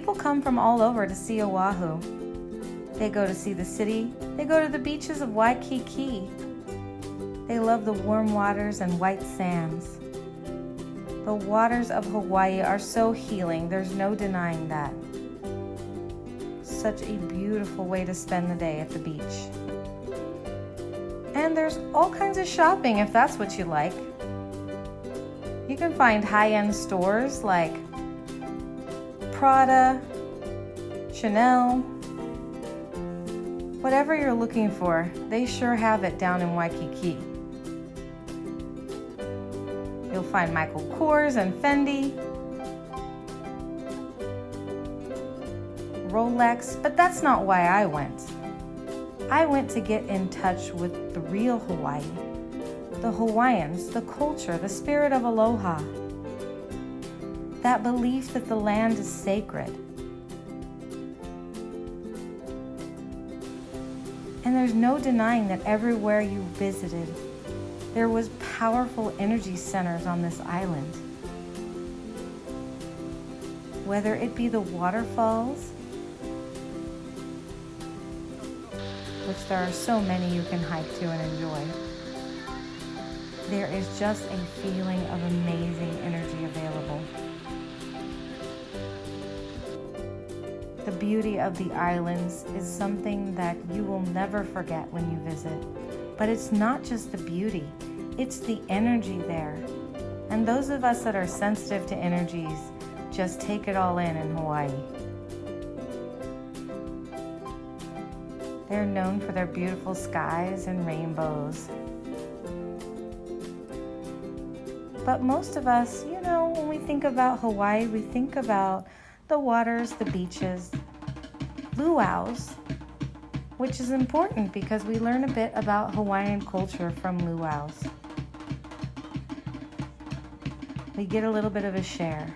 People come from all over to see Oahu. They go to see the city. They go to the beaches of Waikiki. They love the warm waters and white sands. The waters of Hawaii are so healing, there's no denying that. Such a beautiful way to spend the day at the beach. And there's all kinds of shopping if that's what you like. You can find high-end stores like Prada, Chanel, whatever you're looking for, they sure have it down in Waikiki. You'll find Michael Kors and Fendi, Rolex, but that's not why I went. I went to get in touch with the real Hawaii, the Hawaiians, the culture, the spirit of aloha, that belief that the land is sacred. And there's no denying that everywhere you visited, there was powerful energy centers on this island. Whether it be the waterfalls, which there are so many you can hike to and enjoy, there is just a feeling of amazing energy available. The beauty of the islands is something that you will never forget when you visit. But it's not just the beauty, it's the energy there. And those of us that are sensitive to energies just take it all in Hawaii. They're known for their beautiful skies and rainbows. But most of us, when we think about Hawaii, we think about the waters, the beaches, luau's, which is important because we learn a bit about Hawaiian culture from luau's. We get a little bit of a share.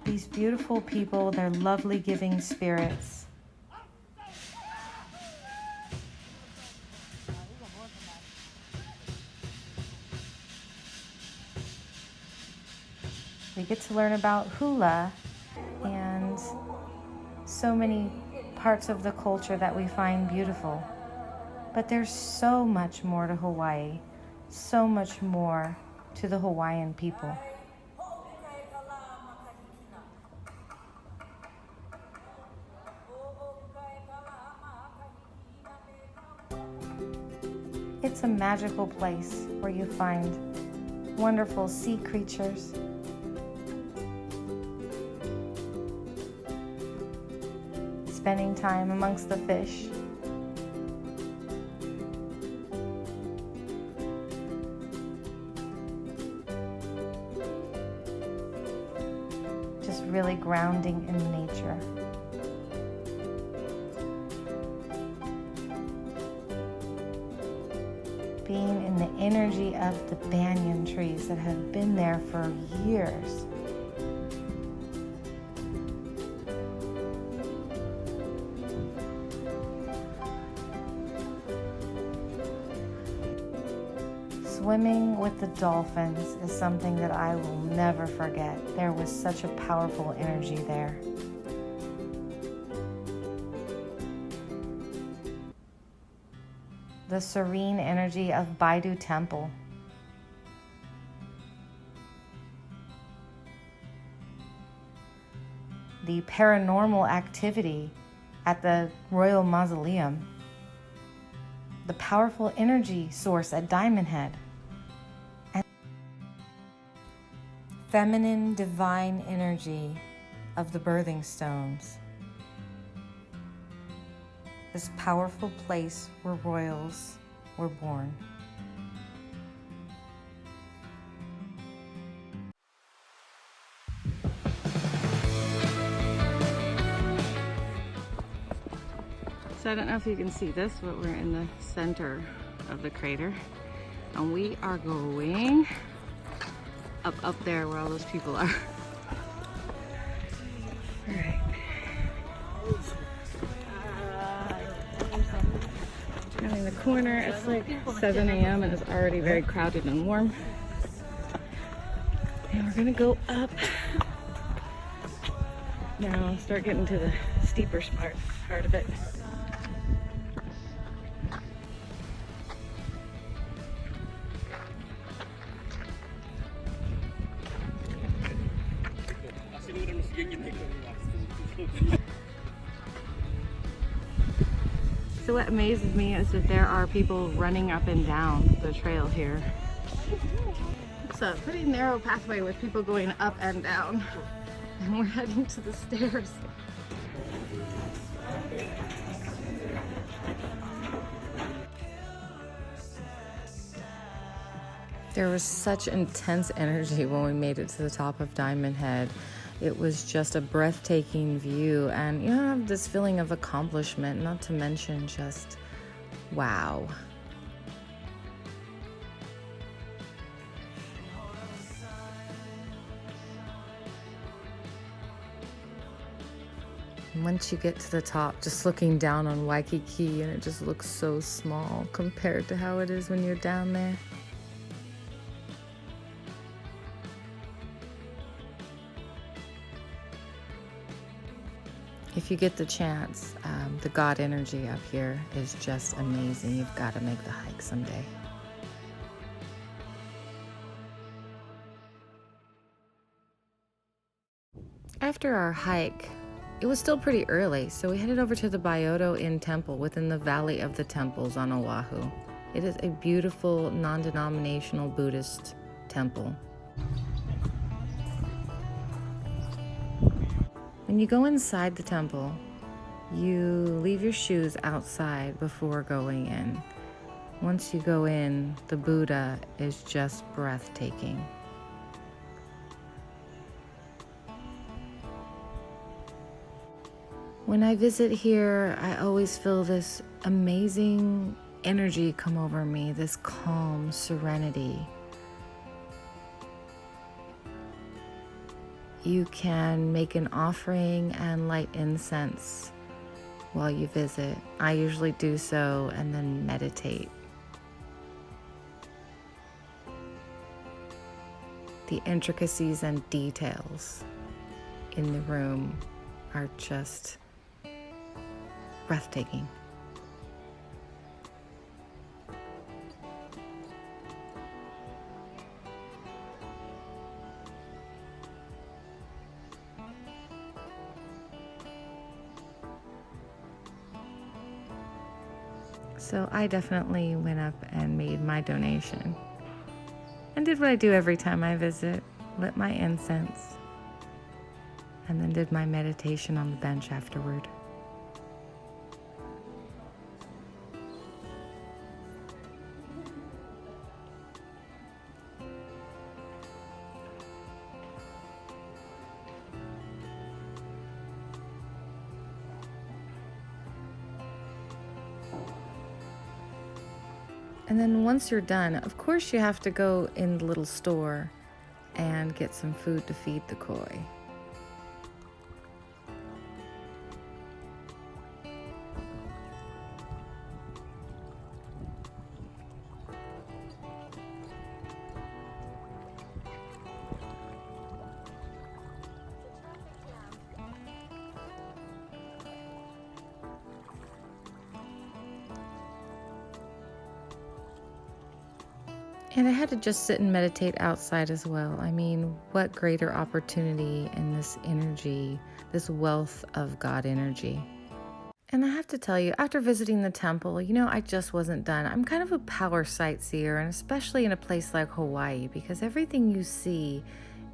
These beautiful people, they're lovely giving spirits. We get to learn about hula and so many parts of the culture that we find beautiful. But there's so much more to Hawaii, so much more to the Hawaiian people. It's a magical place where you find wonderful sea creatures, spending time amongst the fish, just really grounding in nature. Being in the energy of the banyan trees that have been there for years. Swimming with the dolphins is something that I will never forget. There was such a powerful energy there. The serene energy of Baidu Temple. The paranormal activity at the Royal Mausoleum. The powerful energy source at Diamond Head. And feminine divine energy of the birthing stones. This powerful place where royals were born. So I don't know if you can see this, but we're in the center of the crater. And we are going up there where all those people are. All right. In the corner, it's like 7 a.m. and it's already very crowded and warm. And we're gonna go up Now start getting to the steeper part of it. So what amazes me is that there are people running up and down the trail here. It's a pretty narrow pathway with people going up and down. And we're heading to the stairs. There was such intense energy when we made it to the top of Diamond Head. It was just a breathtaking view, and you know, I have this feeling of accomplishment, not to mention just wow. Once you get to the top, just looking down on Waikiki, and it just looks so small compared to how it is when you're down there. If you get the chance, the God energy up here is just amazing. You've got to make the hike someday. After our hike, it was still pretty early, so we headed over to the Byodo Inn Temple within the Valley of the Temples on Oahu. It is a beautiful, non-denominational Buddhist temple. When you go inside the temple, you leave your shoes outside before going in. Once you go in, the Buddha is just breathtaking. When I visit here, I always feel this amazing energy come over me, this calm serenity. You can make an offering and light incense while you visit. I usually do so and then meditate. The intricacies and details in the room are just breathtaking. So I definitely went up and made my donation and did what I do every time I visit, lit my incense, and then did my meditation on the bench afterward. And then once you're done, of course you have to go in the little store and get some food to feed the koi. And I had to just sit and meditate outside as well. I mean, what greater opportunity in this energy, this wealth of God energy. And I have to tell you, after visiting the temple, you know, I just wasn't done. I'm kind of a power sightseer, and especially in a place like Hawaii, because everything you see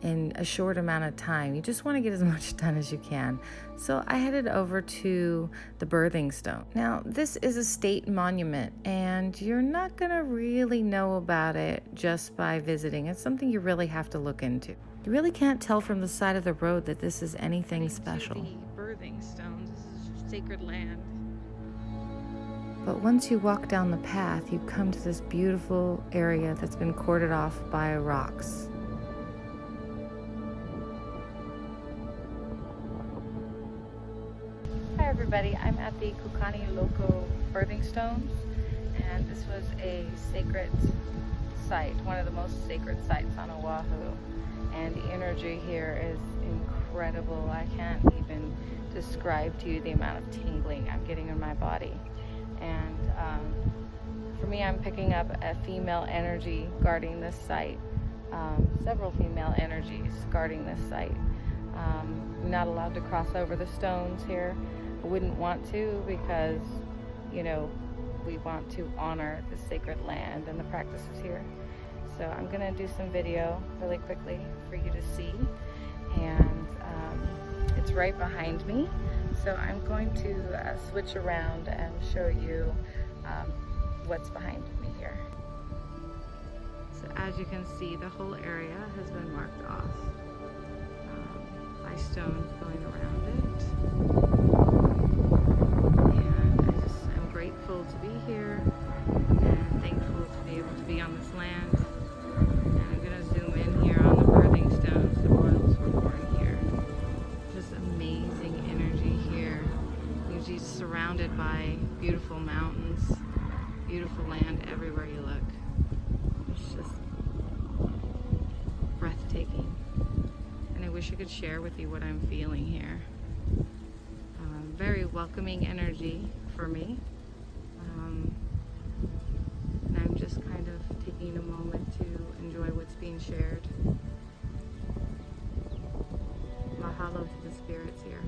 in a short amount of time, you just want to get as much done as you can. So I headed over to the birthing stone. Now, this is a state monument, and you're not going to really know about it just by visiting. It's something you really have to look into. You really can't tell from the side of the road that this is anything special. The birthing stones, this is sacred land. But once you walk down the path, you come to this beautiful area that's been cordoned off by rocks. Hi everybody, I'm at the Kukani Loco birthing stones, and this was a sacred site, one of the most sacred sites on Oahu. and the energy here is incredible. I can't even describe to you the amount of tingling I'm getting in my body. And for me, I'm picking up a female energy guarding this site, several female energies guarding this site. I'm not allowed to cross over the stones here. I wouldn't want to, because, you know, we want to honor the sacred land and the practices here. So I'm going to do some video really quickly for you to see, and it's right behind me. So I'm going to switch around and show you what's behind me here. So as you can see, the whole area has been marked off by stones going around it. And I'm grateful to be here and thankful to be able to be on this land. And I'm going to zoom in here on the birthing stones. The royals were born here. Just amazing energy here. You're just surrounded by beautiful mountains, beautiful land everywhere you look. It's just breathtaking. And I wish I could share with you what I'm feeling here. Very welcoming energy for me. And I'm just kind of taking a moment to enjoy what's being shared. Mahalo to the spirits here.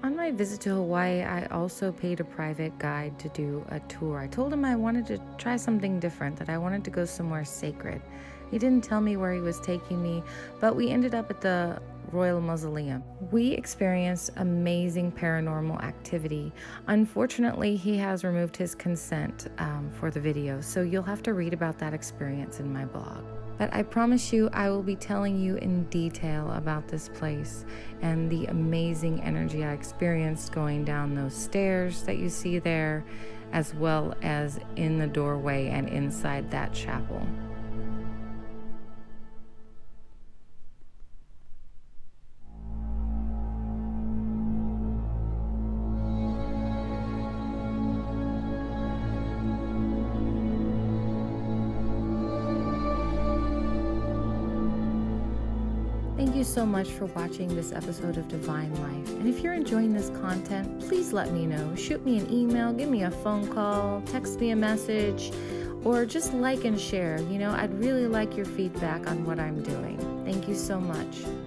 On my visit to Hawaii, I also paid a private guide to do a tour. I told him I wanted to try something different, that I wanted to go somewhere sacred. He didn't tell me where he was taking me, but we ended up at the Royal Mausoleum. We experienced amazing paranormal activity. Unfortunately, he has removed his consent for the video, so you'll have to read about that experience in my blog. But I promise you, I will be telling you in detail about this place and the amazing energy I experienced going down those stairs that you see there, as well as in the doorway and inside that chapel. Thank you so much for watching this episode of Divine Life. And if you're enjoying this content, please let me know. Shoot me an email, give me a phone call, text me a message, or just like and share. You know, I'd really like your feedback on what I'm doing. Thank you so much.